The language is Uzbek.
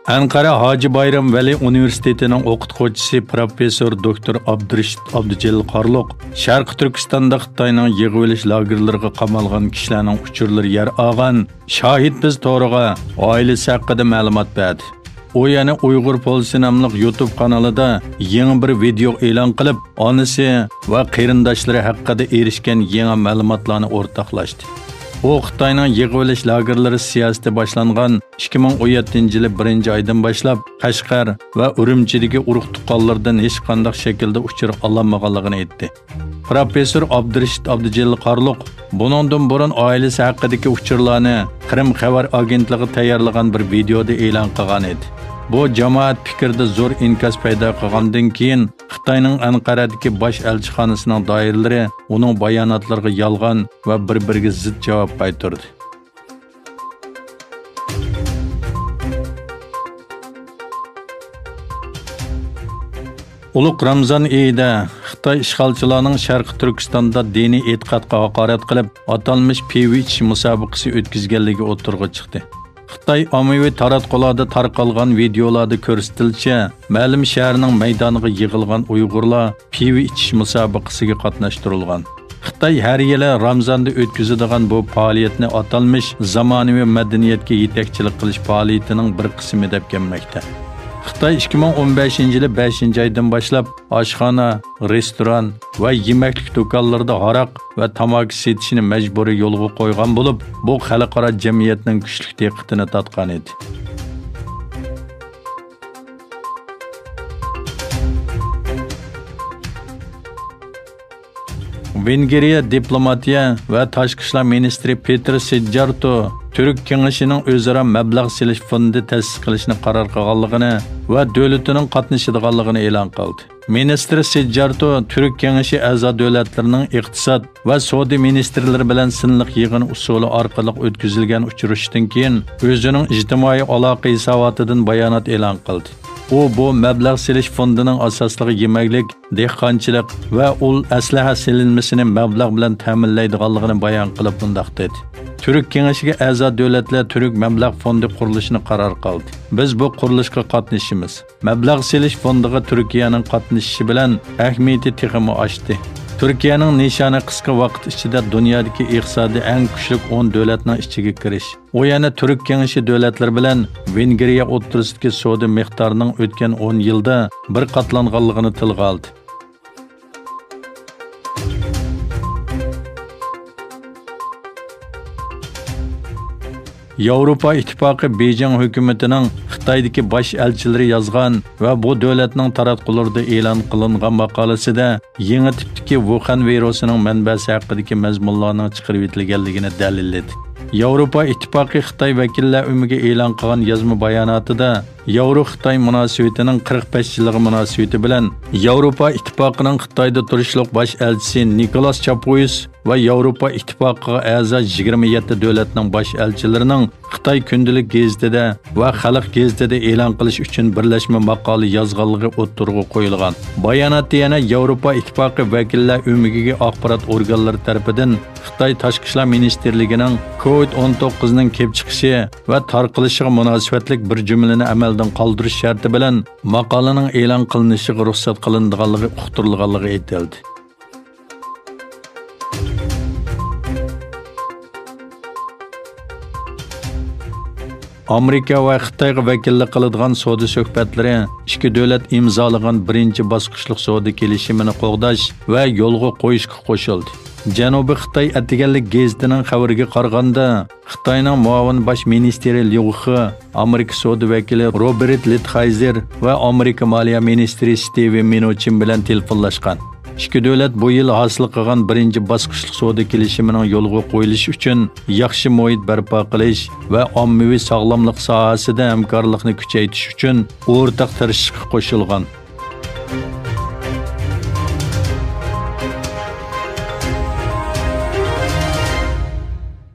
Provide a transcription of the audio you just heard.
Ankara Hacı Bayram Veli Üniversitetining o'qituvchisi professor doktor Abdurashid Abdujalil Qarloq Sharq Turkistonda Xitoyning yig'ib olish lagerlariga qamalgan kishilarning uchurlari yer olgan Shohid biz to'g'riga oilasi haqida ma'lumot berdi. O yana Uyg'ur Polisi nomli YouTube kanalida yangi bir video e'lon qilib, onasi va qarindoshlari haqida erishgan yangi ma'lumotlarni o'rtoqlashdi. O Xitoyning yig'ib olish lagerlari siyosati boshlangan 2017-yil 1-oydan boshlab Qashqar va Urumchidagi urug' tuqqanlardan hech qanday shaklda uchur olmaganligini aytdi. Professor Abdurashid Abdujalil Qarloq buningdan burun oilasi haqidagi uchurlarni Qrim xabar agentligi tayyorlagan bir videoda e'lon qilgan edi. Bu jamoat fikrida zo'r inkas paydo qilgandan keyin Xitoyning Anqaradagi bosh elchixonasining doiralari uning bayonotlariga yolg'on va bir-biriga zid javob qaytardi. Ulug' Ramazon oyida Xitoy ishg'olchilarining Sharq Turkistonda diniy e'tiqodga haqorat qilib, atalmish pivo ichish musobaqasi o'tkazganligi o'tirg'i chiqdi. Xitoy ommaviy taratqularda tarqalgan videolarda ko'rsatilishicha, ma'lum shaharning maydoniga yig'ilgan Uyg'urlar pivo ichish musobaqasiga qatnashtirilgan. Xitoy har yili Ramazonda o'tkazadigan bu faoliyatni atalmish zamonaviy madaniyatga yetakchilik qilish faoliyatining bir qismi deb kelmoqda. Xitoy 2015-yil 5-oydan boshlab oshxona, restoran va yemaklik do'konlarida aroq va tamaki setishni majburiy yo'lga qo'ygan bo'lib, bu xalqaro jamiyatning kuchli diqqatini tortgan edi. Vengriya diplomatiya va tashqi ishlar ministri Petr Sejjarto Türk Kengeshining o'zaro mablag' selish fondi ta'sis qilishni qaror qilganligini va davlatining qatnashadiganligini e'lon qildi. Ministr Sejjarto Türk Kengeshi a'zo davlatlarining iqtisod va savdo ministrlari bilan sinliq yig'in usuli orqali o'tkazilgan uchrashuvdan keyin o'zining ijtimoiy aloqa hisobotidan bayonot e'lon qildi. U bu mablag' selish fondining asosligi yemaklik, dehqonchilik va ul aslaha selinmasini mablag' bilan ta'minlaydiganligini bayon qilib bundoq dedi. Türk Kengeshiga a'zo davlatlar Türk mablag' fondi qurilishini qaror qildi. Biz bu qurilishga qatnashimiz. Mablag' selish fondiga Turkiyaning qatnashishi bilan ahamiyati texmi oshdi. Turkiyaning nishoni qisqa vaqt ichida dunyodagi iqtisodiy eng kuchli 10 davlatning ichiga kirish. O yana Türk Kengeshi davlatlari bilan Vengriya o'rtasidagi savdo miqdorining o'tgan 10 yilda bir qatlanganligini tilga oldi. Yevropa İttifaqı Beijing hukumatining Xitoydagi bosh elchilari yozgan va bu davlatning taratqularida e'lon qilingan maqolasida yangi tipdagi Wuhan virusining manbasi haqidagi mazmunlarning chiqarib etilganligini dalilladi. Yevropa İttifaqı Xitoy vakillar umiga e'lon qilgan yozma bayonotida Yevro-Xitoy munosabatining 45-yilligi munosabati bilan Yevropa İttifoqining Xitoyda turishliq bosh elchisi Nikolas Chapuis va Yevropa İttifoqiga a'zo 27 davlatning bosh elchilarining Xitoy kundalik gazetida va xalq gazetida e'lon qilish uchun birlashma maqola yozganligi o'tirg'i qo'yilgan. Bayonotda yana Yevropa İttifoqi vakillar umigiga axborot organlari tomonidan Xitoy tashqi ishlar ministrligining COVID-19 ning kelib chiqishi va tarqalishiga munosabatlik bir jumlani amaldan qoldirish sharti bilan maqolaning e'lon qilinishiga ruxsat qilinganligi uqtirilganligi aytildi. Amerika va Xitoyga vakillik qiladigan savdo suhbatlari ikki davlat imzolagan birinchi bosqichlik savdo kelishimini qo'g'dash va yo'lga qo'yishga qo'shildi. Janubiy Xitoy atiganlik gazetining xabariga qaraganda, Xitoyning muavin bosh ministri Liu He, Amerika savdo vakili Robert Lighthizer va Amerika moliya ministri Steve Mnuchin bilan telefonlashgan. İki davlat bu yil hosil qilgan birinchi bosqichlik savdo kelishimining yo'lga qo'yilishi uchun yaxshi muhit barpo qilish va ommaviy sog'lomlik sohasida hamkorlikni kuchaytirish uchun o'rtaq tirishishga qo'shilgan.